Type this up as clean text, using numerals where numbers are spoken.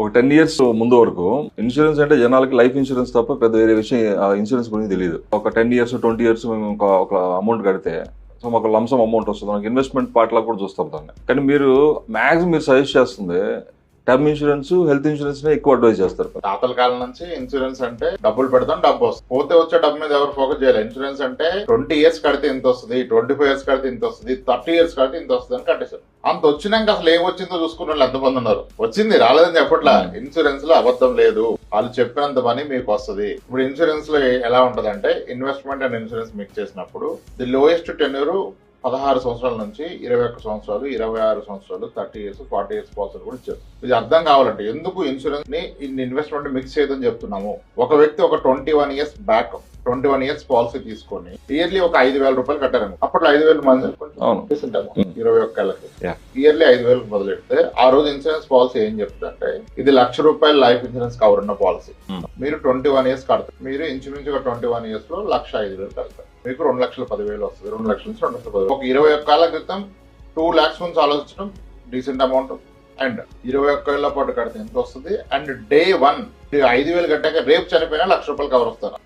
ఒక 10 years ముందు వరకు ఇన్సూరెన్స్ అంటే జనాలకి లైఫ్ ఇన్సూరెన్స్ తప్ప పెద్ద వేరే విషయం ఇన్సూరెన్స్ గురించి తెలియదు. ఒక 10 years 20 years మేము ఒక అమౌంట్ కడితే సో మాకు లంసమ్ అమౌంట్ వస్తుంది, మనకి ఇన్వెస్ట్మెంట్ పార్ట్ లా కూడా చూస్తాం దాన్ని. కానీ మీరు మ్యాక్సిమం మీరు సజెస్ట్ చేస్తుంది టర్మ్ ఇన్సూరెన్స్, హెల్త్ ఇన్సూరెన్స్ నే ఎక్కువ అడ్వైజ్ చేస్తారు. తాతల కాలం నుంచి ఇన్సూరెన్స్ అంటే డబ్బులు పెడతాం, డబ్బు వస్తుంది, పోతే వచ్చే డబ్బు మీద ఎవరు ఫోకస్ చేయాలి. ఇన్సూరెన్స్ అంటే 20 years కడితే ఇంత వస్తుంది, 25 years కడితే ఇంత వస్తుంది, 30 years కడితే ఇంత వస్తుంది అని కట్టేశారు. అంత వచ్చినాక అసలు ఏం వచ్చిందో చూసుకున్న వాళ్ళు ఎంతమంది ఉన్నారు? వచ్చింది రాలేదని చెప్పట్లా. ఇన్సూరెన్స్ లో అబద్ధం లేదు, వాళ్ళు చెప్పినంత మనీ మీకు వస్తుంది. ఇప్పుడు ఇన్సూరెన్స్ లో ఎలా ఉంటదంటే ఇన్వెస్ట్మెంట్ అండ్ ఇన్సూరెన్స్ మిక్స్ చేసినప్పుడు ది లోయెస్ట్ టెన్యూర్ 16 సంవత్సరాల నుంచి 21 సంవత్సరాలు, 26 సంవత్సరాలు, 30 years, 40 years పాలసీలు కూడా ఇచ్చారు. ఇది అర్థం కావాలంటే ఎందుకు ఇన్సూరెన్స్ ని ఇన్వెస్ట్మెంట్ మిక్స్ చేయదని చెప్తున్నాము. ఒక వ్యక్తి ఒక 21 years బ్యాక్ 21 years పాలసీ తీసుకొని ఇయర్లీ ఒక 5,000 రూపాయలు కట్టారు. అప్పట్లో 5,000 మంది 21 ఏళ్ళకి ఇయర్లీ 5,000 మొదలెడితే ఆ రోజు ఇన్సూరెన్స్ పాలసీ ఏం చెప్తుందంటే ఇది ₹1,00,000 లైఫ్ ఇన్సూరెన్స్ కవర్ ఉన్న పాలసీ. మీరు 21 years కడతారు. మీరు ఇంచుమించుగా 21 years లో 1,05,000 కడతారు. మీకు 2,10,000 వస్తుంది. 2 లక్షల నుంచి 2,10,000. ఒక 21 ఏళ్ల క్రితం 2 lakhs నుంచి ఆలోచించడం డీసెంట్ అమౌంట్. అండ్ 21 ఏళ్ల పాటు కడితే ఎంత వస్తుంది? అండ్ డే 1 5,000 కట్టాక రేపు చనిపోయినా ₹1,00,000 కవర్ వస్తారు.